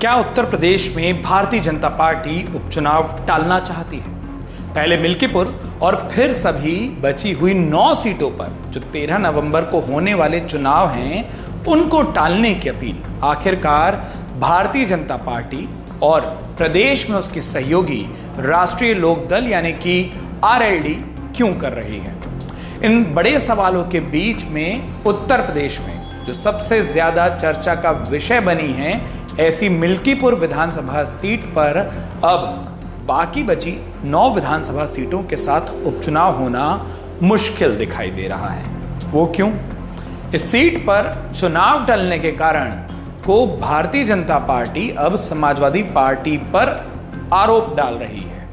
क्या उत्तर प्रदेश में भारतीय जनता पार्टी उपचुनाव टालना चाहती है? पहले मिल्कीपुर और फिर सभी बची हुई 9 सीटों पर जो 13 नवंबर को होने वाले चुनाव हैं, उनको टालने की अपील आखिरकार भारतीय जनता पार्टी और प्रदेश में उसकी सहयोगी राष्ट्रीय लोक दल यानी कि आरएलडी क्यों कर रही है? इन बड़े सवालों के बीच में उत्तर प्रदेश में जो सबसे ज्यादा चर्चा का विषय बनी है, ऐसी मिल्कीपुर विधानसभा सीट पर अब बाकी बची 9 विधानसभा सीटों के साथ उपचुनाव होना मुश्किल दिखाई दे रहा है। वो क्यों? इस सीट पर चुनाव टलने के कारण को भारतीय जनता पार्टी अब समाजवादी पार्टी पर आरोप डाल रही है।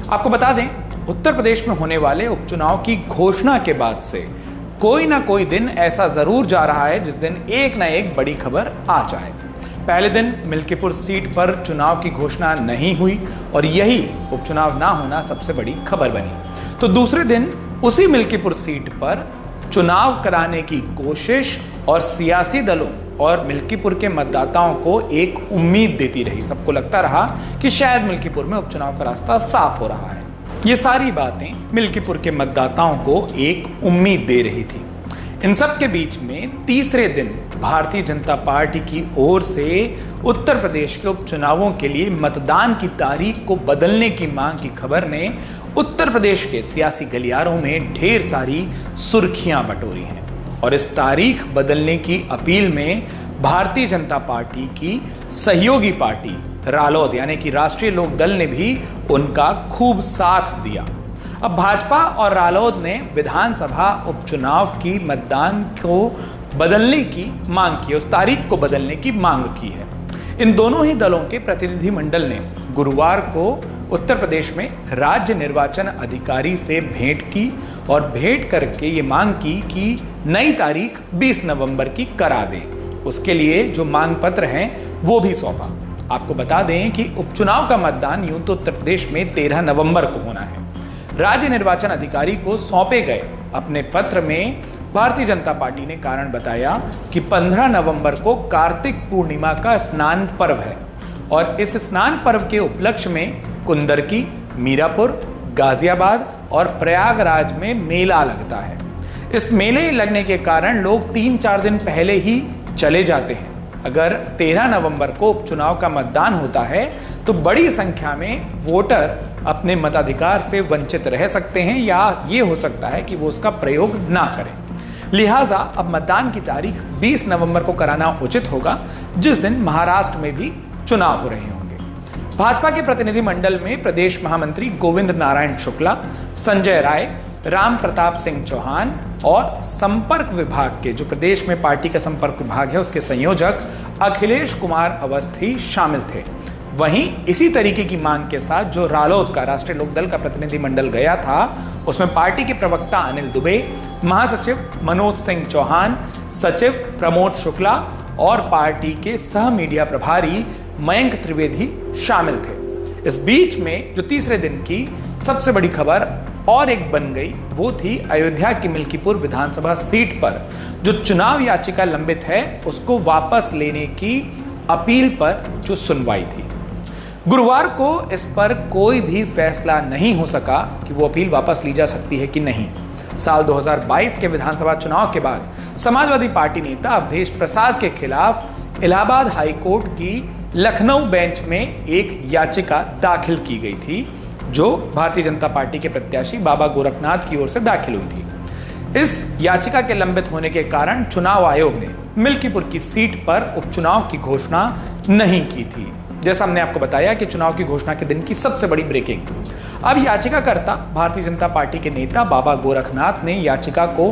आपको बता दें, उत्तर प्रदेश में होने वाले उपचुनाव की घोषणा के बाद से कोई ना कोई दिन ऐसा जरूर जा रहा है जिस दिन एक ना एक बड़ी खबर आ जाए। पहले दिन मिल्कीपुर सीट पर चुनाव की घोषणा नहीं हुई और यही उपचुनाव ना होना सबसे बड़ी खबर बनी। तो दूसरे दिन उसी मिल्कीपुर सीट पर चुनाव कराने की कोशिश और सियासी दलों और मिल्कीपुर के मतदाताओं को एक उम्मीद देती रही। सबको लगता रहा कि शायद मिल्कीपुर में उपचुनाव का रास्ता साफ हो रहा है। ये सारी बातें मिल्कीपुर के मतदाताओं को एक उम्मीद दे रही थी। इन सब के बीच में तीसरे दिन भारतीय जनता पार्टी की ओर से उत्तर प्रदेश के उपचुनावों के लिए मतदान की तारीख को बदलने की मांग की खबर ने उत्तर प्रदेश के सियासी गलियारों में ढेर सारी सुर्खियां बटोरी हैं। और इस तारीख बदलने की अपील में भारतीय जनता पार्टी की सहयोगी पार्टी रालोद यानी कि राष्ट्रीय लोक दल ने भी उनका खूब साथ दिया। अब भाजपा और रालोद ने विधानसभा उपचुनाव की मतदान को बदलने की मांग की, उस तारीख को बदलने की मांग की है। इन दोनों ही दलों के प्रतिनिधि मंडल ने गुरुवार को उत्तर प्रदेश में राज्य निर्वाचन अधिकारी से भेंट की और भेंट करके ये मांग की कि नई तारीख 20 नवंबर की करा दें। उसके लिए जो मांग पत्र हैं वो भी सौंपा। आपको बता दें कि उपचुनाव का मतदान यूं तो उत्तर प्रदेश में 13 नवंबर को होना है। राज्य निर्वाचन अधिकारी को सौंपे गए अपने पत्र में भारतीय जनता पार्टी ने कारण बताया कि 15 नवंबर को कार्तिक पूर्णिमा का स्नान पर्व है और इस स्नान पर्व के उपलक्ष्य में कुंदरकी, मीरापुर, गाजियाबाद और प्रयागराज में मेला लगता है। इस मेले लगने के कारण लोग 3-4 दिन पहले ही चले जाते हैं। अगर 13 नवंबर को उपचुनाव का मतदान होता है तो बड़ी संख्या में वोटर अपने मताधिकार से वंचित रह सकते हैं या ये हो सकता है कि वो उसका प्रयोग ना करें। लिहाजा अब मतदान की तारीख 20 नवंबर को कराना उचित होगा, जिस दिन महाराष्ट्र में भी चुनाव हो रहे होंगे। भाजपा के प्रतिनिधि मंडल में प्रदेश महामंत्री गोविंद नारायण शुक्ला, संजय राय, राम प्रताप सिंह चौहान और संपर्क विभाग के जो प्रदेश में पार्टी का संपर्क विभाग है उसके संयोजक अखिलेश कुमार अवस्थी शामिल थे। वहीं इसी तरीके की मांग के साथ जो रालोद का राष्ट्रीय लोक दल का प्रतिनिधि मंडल गया था, उसमें पार्टी के प्रवक्ता अनिल दुबे, महासचिव मनोज सिंह चौहान, सचिव प्रमोद शुक्ला और पार्टी के सह मीडिया प्रभारी मयंक त्रिवेदी शामिल थे। इस बीच में जो तीसरे दिन की सबसे बड़ी खबर और एक बन गई, वो थी अयोध्या की मिल्कीपुर विधानसभा सीट पर जो चुनाव याचिका लंबित है उसको वापस लेने की अपील पर जो सुनवाई थी। गुरुवार को इस पर कोई भी फैसला नहीं हो सका कि वो अपील वापस ली जा सकती है कि नहीं। साल 2022 के विधानसभा चुनाव के बाद समाजवादी पार्टी नेता अवधेश प्रसाद के खिलाफ इलाहाबाद हाई कोर्ट की लखनऊ बेंच में एक याचिका दाखिल की गई थी, जो भारतीय जनता पार्टी के प्रत्याशी बाबा गोरखनाथ की ओर से दाखिल हुई थी। इस याचिका के लंबित होने के कारण चुनाव आयोग ने मिल्कीपुर की सीट पर उपचुनाव की घोषणा नहीं की थी। जैसा हमने आपको बताया कि चुनाव की घोषणा के दिन की सबसे बड़ी ब्रेकिंग, अब याचिकाकर्ता भारतीय जनता पार्टी के नेता बाबा गोरखनाथ ने याचिका को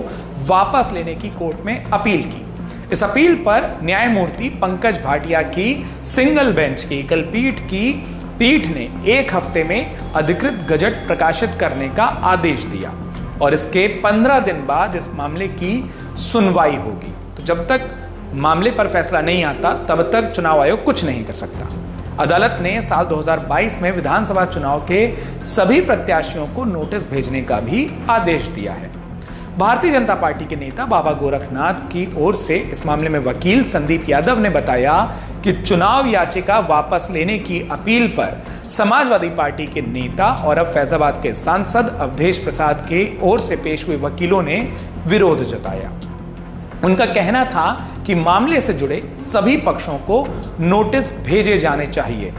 वापस लेने की कोर्ट में अपील की। इस अपील पर न्यायमूर्ति पंकज भाटिया की सिंगल बेंच की एकल पीठ ने 1 हफ्ते में अधिकृत गजट प्रकाशित करने का आदेश दिया और इसके 15 दिन बाद इस मामले की सुनवाई होगी। तो जब तक मामले पर फैसला नहीं आता तब तक चुनाव आयोग कुछ नहीं कर सकता। अदालत ने साल 2022 में विधानसभा चुनाव के सभी प्रत्याशियों को नोटिस भेजने का भी आदेश दिया है। भारतीय जनता पार्टी के नेता बाबा गोरखनाथ की ओर से इस मामले में वकील संदीप यादव ने बताया कि चुनाव याचिका वापस लेने की अपील पर समाजवादी पार्टी के नेता और अब फैजाबाद के सांसद अवधेश प्रसाद के ओर से पेश हुए वकीलों ने विरोध जताया। उनका कहना था कि मामले से जुड़े सभी पक्षों को नोटिस भेजे जाने चाहिए।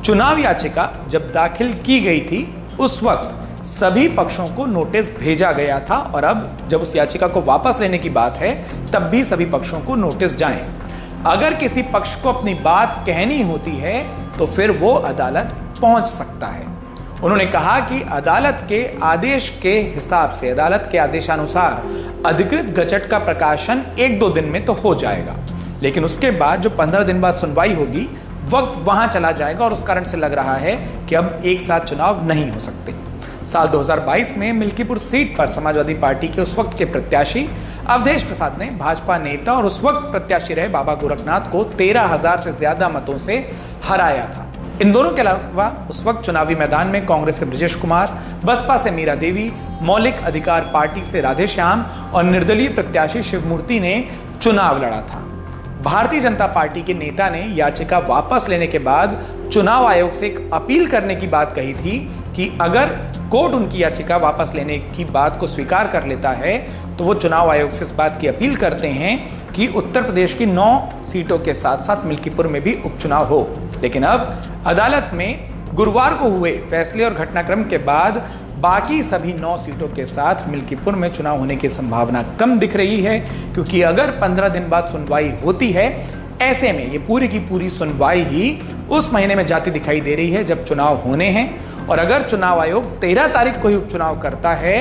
चुनाव याचिका जब दाखिल की गई थी उस वक्त सभी पक्षों को नोटिस भेजा गया था और अब जब उस याचिका को वापस लेने की बात है तब भी सभी पक्षों को नोटिस जाए। अगर किसी पक्ष को अपनी बात कहनी होती है तो फिर वो अदालत पहुंच सकता है। उन्होंने कहा कि अदालत के आदेश के हिसाब से, अदालत के आदेशानुसार अधिकृत गजट का प्रकाशन 1-2 दिन में तो हो जाएगा, लेकिन उसके बाद जो 15 दिन बाद सुनवाई होगी वक्त वहां चला जाएगा और उस कारण से लग रहा है कि अब एक साथ चुनाव नहीं हो सकते। साल 2022 में मिल्कीपुर सीट पर समाजवादी पार्टी के उस वक्त के प्रत्याशी अवधेश प्रसाद ने भाजपा नेता और उस वक्त प्रत्याशी रहे बाबा गोरखनाथ को 13,000 से ज्यादा मतों से हराया था। इन दोनों के अलावा उस वक्त चुनावी मैदान में कांग्रेस से ब्रजेश कुमार, बसपा से मीरा देवी, मौलिक अधिकार पार्टी से राधेश्याम और निर्दलीय प्रत्याशी शिवमूर्ति ने चुनाव लड़ा था। भारतीय जनता पार्टी के नेता ने याचिका वापस लेने के बाद चुनाव आयोग से एक अपील करने की बात कही थी कि अगर कोर्ट उनकी याचिका वापस लेने की बात को स्वीकार कर लेता है तो वो चुनाव आयोग से इस बात की अपील करते हैं कि उत्तर प्रदेश की 9 सीटों के साथ साथ मिल्कीपुर में भी उपचुनाव हो। लेकिन अब अदालत में गुरुवार को हुए फैसले और घटनाक्रम के बाद बाकी सभी 9 सीटों के साथ मिल्कीपुर में चुनाव होने की संभावना कम दिख रही है, क्योंकि अगर 15 दिन बाद सुनवाई होती है, ऐसे में ये पूरी की पूरी सुनवाई ही उस महीने में जाती दिखाई दे रही है जब चुनाव होने हैं। और अगर चुनाव आयोग 13 तारीख को ही उपचुनाव करता है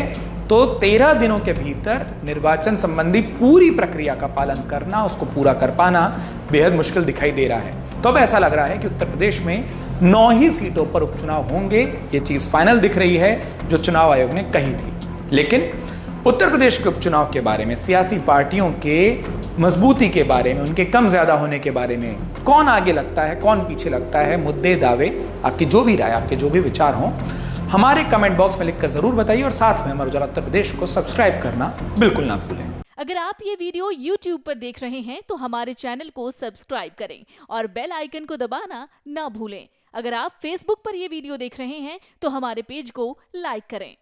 तो 13 दिनों के भीतर निर्वाचन संबंधी पूरी प्रक्रिया का पालन करना, उसको पूरा कर पाना बेहद मुश्किल दिखाई दे रहा है। तो अब ऐसा लग रहा है कि उत्तर प्रदेश में 9 ही सीटों पर उपचुनाव होंगे, ये चीज फाइनल दिख रही है जो चुनाव आयोग ने कही थी। लेकिन उत्तर प्रदेश के उपचुनाव के बारे में, सियासी पार्टियों के मजबूती के बारे में, उनके कम ज्यादा होने के बारे में, कौन आगे लगता है कौन पीछे लगता है, मुद्दे दावे, आपकी जो भी राय, आपके जो भी विचार हों, हमारे कमेंट बॉक्स में लिखकर जरूर बताइए और साथ में अमर उजाला उत्तर प्रदेश को सब्सक्राइब करना बिल्कुल ना भूलें। अगर आप ये वीडियो YouTube पर देख रहे हैं तो हमारे चैनल को सब्सक्राइब करें और बेल आइकन को दबाना ना भूलें। अगर आप Facebook पर ये वीडियो देख रहे हैं तो हमारे पेज को लाइक करें।